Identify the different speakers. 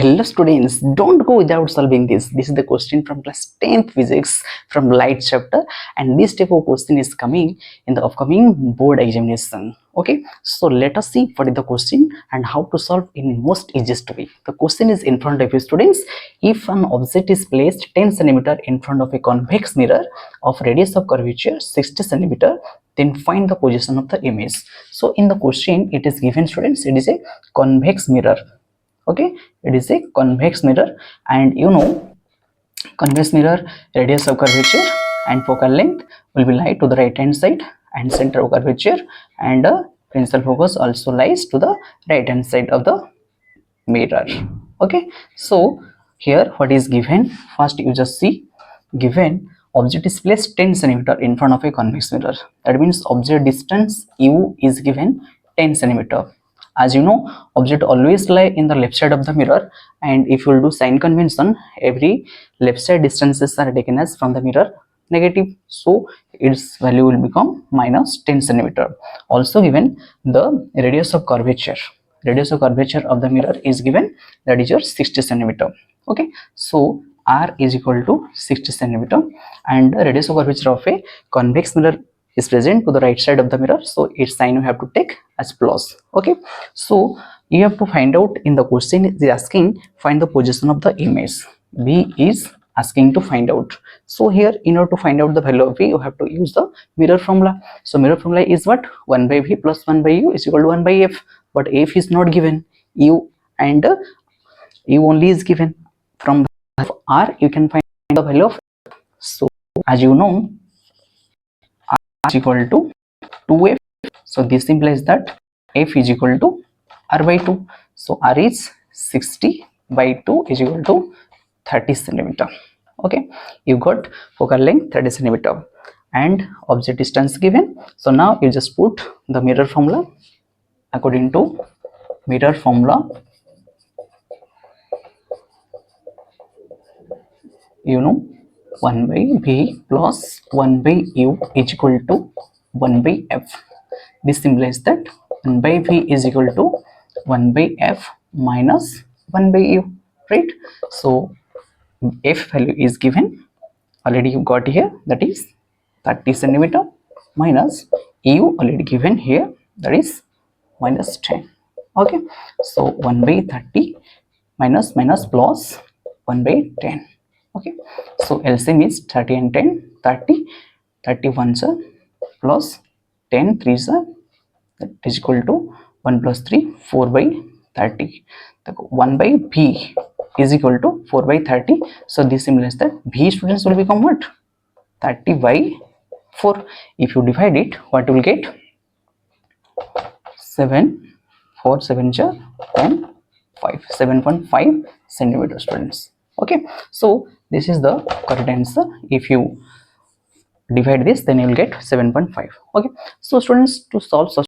Speaker 1: Hello students, don't go without solving this. This is the question from class 10th physics from light chapter, and this type of question is coming in the upcoming board examination. Okay, so let us see what is the question and how to solve in most easiest way. The question is in front of you students. If an object is placed 10 cm in front of a convex mirror of radius of curvature 60 cm, then find the position of the image. So in the question it is given students, it is a convex mirror. Okay, it is a convex mirror, and you know, convex mirror radius of curvature and focal length will be lie to the right hand side, and center of curvature and principal focus also lies to the right hand side of the mirror. Okay, so here what is given, first you just see, given object is placed 10 cm in front of a convex mirror. That means object distance u is given 10 cm. As you know, object always lie in the left side of the mirror, and if you will do sign convention, every left side distances are taken as from the mirror negative, so its value will become minus 10 cm. Also given the radius of curvature, radius of curvature of the mirror is given, that is your 60 cm. Okay, so r is equal to 60 cm, and the radius of curvature of a convex mirror is present to the right side of the mirror, so its sign you have to take as plus. Okay, so you have to find out, in the question is asking find the position of the image. B is asking to find out. So here, in order to find out the value of V, you have to use the mirror formula. So mirror formula is what? 1 by V plus 1 by U is equal to 1 by F. But F is not given, U and U only is given. From R you can find the value of F. So as you know, R is equal to 2F. So this implies that F is equal to R by 2. So R is 60 by 2 is equal to 30 cm. Okay, you got focal length 30 cm and object distance given. So now you just put the mirror formula. According to mirror formula, you know, 1 by V plus 1 by U is equal to 1 by F. This implies that 1 by V is equal to 1 by F minus 1 by U, right? So F value is given, already you got here, that is 30 cm, minus U already given here, that is minus 10. Okay, so 1 by 30 minus plus 1 by 10. Okay, so LCM is 30 and 10, 30, 31 sir plus 10 3 sir, that is equal to 1 plus 3 4 by 30. The 1 by V is equal to 4 by 30. So this implies that V students will become what? 30 by 4. If you divide it, what you will get? 7 4 7 10 5 7.5 centimeter students. Okay, so this is the correct answer. If you divide this, then you will get 7.5. Okay, so students, to solve such